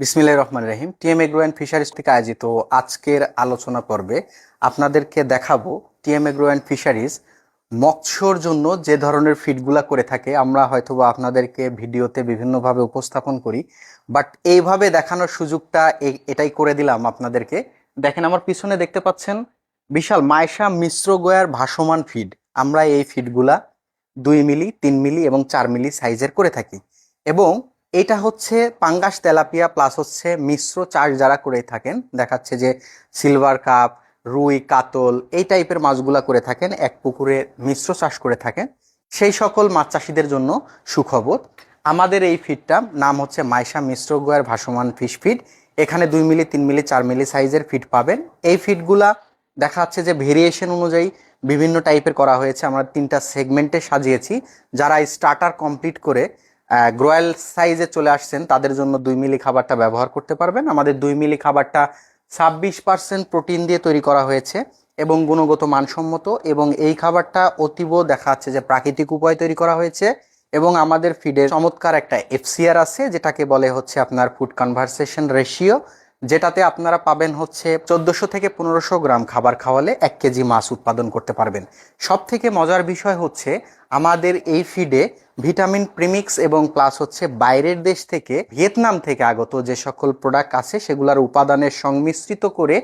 বিসমিল্লাহির রহমানির রহিম। TM agro and fisheries থেকে আয়োজিত আজকের আলোচনা পর্বে আপনাদেরকে দেখাবো টিএম এগ্রো অ্যান্ড ফিশারিজ মৎস্যর জন্য যে ধরনের ফিডগুলা করে থাকে। আমরা হয়তোবা আপনাদেরকে ভিডিওতে বিভিন্নভাবে উপস্থাপন করি, বাট এইভাবে দেখানোর সুযোগটা এটাই করে দিলাম আপনাদেরকে। দেখেন, আমার পিছনে দেখতে পাচ্ছেন বিশাল মাইশা মিশ্র গয়ার ভাসমান ফিড। আমরা এই ফিডগুলা 2 মিলি, 3 মিলি এবং 4 মিলি সাইজের করে থাকি, এবং এটা হচ্ছে পাঙ্গাস তেলাপিয়া প্লাস হচ্ছে মিশ্র চাষ যারা করে থাকেন, দেখাচ্ছে যে সিলভার কাপ, রুই, কাতল এই টাইপের মাছগুলা করে থাকেন, এক পুকুরে মিশ্র চাষ করে থাকেন, সেই সকল মাছ চাষিদের জন্য সুখবর। আমাদের এই ফিডটা নাম হচ্ছে মাইশা মিশ্র গয়ার ভাসমান ফিশ ফিড। এখানে 2 মিলি, 3 মিলি, 4 মিলি সাইজের ফিড পাবেন। এই ফিডগুলা দেখা যাচ্ছে যে ভেরিয়েশন অনুযায়ী বিভিন্ন টাইপের করা হয়েছে। আমরা 3টা সেগমেন্টে সাজিয়েছি। যারা স্টার্টার কমপ্লিট করে গ্রোয়াল সাইজে চলে আসছেন তাদের জন্য 2 মিলি খাবারটা ব্যবহার করতে পারবেন। আমাদের 2 মিলি খাবারটা 26% প্রোটিন দিয়ে তৈরি করা হয়েছে এবং গুণগত মানসম্মত, এবং এই খাবারটা অতীব দেখা যাচ্ছে যে প্রাকৃতিক উপায়ে তৈরি করা হয়েছে। এবং আমাদের ফিডের চমৎকার একটা এফসিআর আছে, যেটাকে বলে হচ্ছে আপনার ফুড কনভারসেশন রেশিও, যেটাতে আপনারা পাবেন হচ্ছে 1400 থেকে 1500 গ্রাম খাবার খাওয়ালে 1 কেজি মাছ উৎপাদন করতে পারবেন। সব থেকে মজার বিষয় হচ্ছে আমাদের এই ফিডে ভিটামিন প্রিমিক্স এবং প্লাস হচ্ছে বাইরের দেশ থেকে, ভিয়েতনাম থেকে আগত যে সকল প্রোডাক্ট আছে সেগুলোর উপাদানের সংমিশ্রিত করে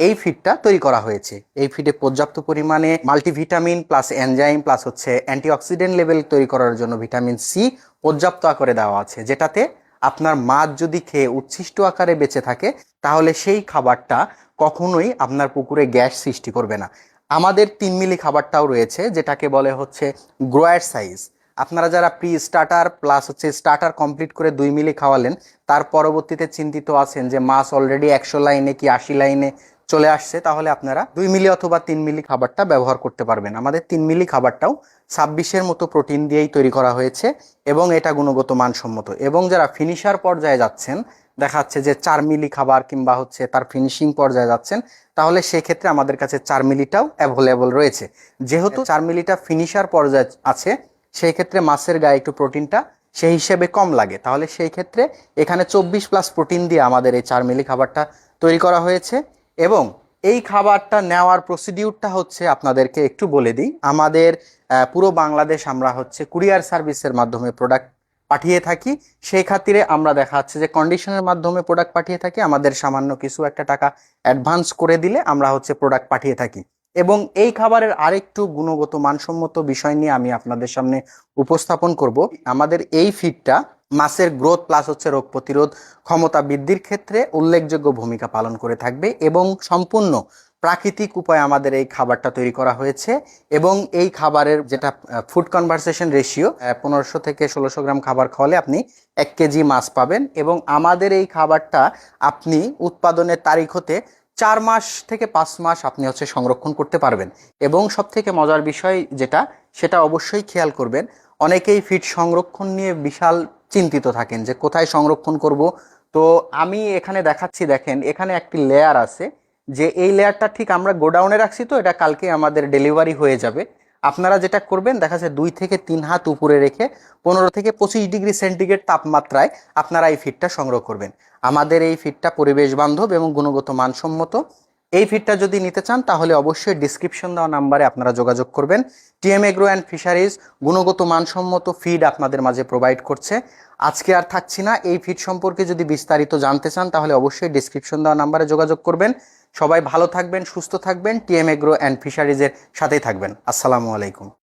এই ফিডটা তৈরি করা হয়েছে। এই ফিডে পর্যাপ্ত পরিমাণে মাল্টিভিটামিন প্লাস এনজাইম প্লাস হচ্ছে অ্যান্টিঅক্সিডেন্ট লেভেল তৈরি করার জন্য ভিটামিন সি পর্যাপ্ত আকারে দেওয়া আছে, যেটাতে আপনার মাছ যদি খেয়ে উচ্ছিষ্ট আকারে বেঁচে থাকে তাহলে সেই খাবারটা কখনোই আপনার পুকুরে গ্যাস সৃষ্টি করবে না। আমাদের 3 মিলি খাবারটাও রয়েছে, যেটাকে বলে হচ্ছে গ্রোয়ার সাইজ। আপনারা যারা প্রি স্টার্টার প্লাস হচ্ছে স্টার্টার কমপ্লিট করে 2 মিলি খাওয়ালেন, তার পরবর্তীতে চিন্তিত আছেন যে মাছ অলরেডি 100 লাইনে কি 80 লাইনে চলে আসছে, তাহলে আপনারা 2 মিলি অথবা 3 মিলি খাবারটা ব্যবহার করতে পারবেন। আমাদের 3 মিলি খাবারটাও 26-এর মতো প্রোটিন দিয়েই তৈরি করা হয়েছে এবং এটা গুণগত মানসম্মত। এবং যারা ফিনিশার পর্যায়ে যাচ্ছেন, দেখা যাচ্ছে যে 4 মিলি খাবার কিংবা হচ্ছে তার ফিনিশিং পর্যায়ে যাচ্ছেন, তাহলে সেক্ষেত্রে আমাদের কাছে 4 মিলিটাও অ্যাভেলেবল রয়েছে। যেহেতু 4 মিলিটা ফিনিশার পর্যায়ে আছে, সেই ক্ষেত্রে মাছের গায়ে একটু প্রোটিনটা সেই হিসেবে কম লাগে, তাহলে সেই ক্ষেত্রে এখানে 24+ প্রোটিন দিয়ে আমাদের এই 4 মিলি খাবারটা তৈরি করা হয়েছে। এবং এই খাবারটা নেওয়ার প্রসিডিউরটা হচ্ছে আপনাদেরকে একটু বলে দিই। আমাদের পুরো বাংলাদেশ আমরা হচ্ছে কুরিয়ার সার্ভিসের মাধ্যমে প্রোডাক্ট পাঠিয়ে থাকি। সেই খাতিরে আমরা দেখা যাচ্ছে যে কন্ডিশনের মাধ্যমে প্রোডাক্ট পাঠিয়ে থাকি। আমাদের সামান্য কিছু একটা টাকা অ্যাডভান্স করে দিলে আমরা হচ্ছে প্রোডাক্ট পাঠিয়ে থাকি। এবং এই খাবারের আরেকটু গুণগত মানসম্মত বিষয় নিয়ে আমি আপনাদের সামনে উপস্থাপন করব। আমাদের এই ফিডটা মাছের গ্রোথ প্লাস হচ্ছে রোগ প্রতিরোধ ক্ষমতা বৃদ্ধির ক্ষেত্রে উল্লেখযোগ্য ভূমিকা পালন করে থাকবে, এবং সম্পূর্ণ প্রাকৃতিক উপায়ে আমাদের এই খাবারটা তৈরি করা হয়েছে। এবং এই খাবারের যেটা ফুড কনভারসেশন রেশিও, 1500 থেকে 1600 গ্রাম খাবার খাওয়ালে আপনি 1 কেজি মাছ পাবেন। এবং আমাদের এই খাবারটা আপনি উৎপাদনের তারিখ হতে 4 মাস থেকে 5 মাস আপনি হচ্ছে সংরক্ষণ করতে পারবেন। এবং সব থেকে মজার বিষয় যেটা, সেটা অবশ্যই খেয়াল করবেন, অনেকেই ফিড সংরক্ষণ নিয়ে বিশাল চিন্তিত থাকেন যে কোথায় সংরক্ষণ করব। তো আমি এখানে দেখাচ্ছি, দেখেন এখানে একটি লেয়ার আছে, যে এই লেয়ারটা ঠিক আমরা গোডাউনে রাখছি, তো এটা কালকে আমাদের ডেলিভারি হয়ে যাবে। আপনারা যেটা করবেন, দেখা যাচ্ছে 2 থেকে 3 হাত উপরে রেখে 15 থেকে 25 ডিগ্রি সেন্টিগ্রেড তাপমাত্রায় আপনারা এই ফিডটা সংগ্রহ করবেন। আমাদের এই ফিডটা পরিবেশ বান্ধব এবং গুণগত মানসম্মত। এই ফিডটা যদি নিতে চান তাহলে অবশ্যই ডিসক্রিপশন দেওয়া নাম্বারে আপনারা যোগাযোগ করবেন। টিএম এগ্রো অ্যান্ড ফিশারিজ গুণগত মানসম্মত ফিড আপনাদের মাঝে প্রোভাইড করছে। আজকে আর থাকছি না, এই ফিড সম্পর্কে যদি বিস্তারিত জানতে চান তাহলে অবশ্যই ডিসক্রিপশন দেওয়া নাম্বারে যোগাযোগ করবেন। সবাই ভালো থাকবেন, সুস্থ থাকবেন, টিএম এগ্রো অ্যান্ড ফিশারিজের সাথেই থাকবেন। আসসালামু আলাইকুম।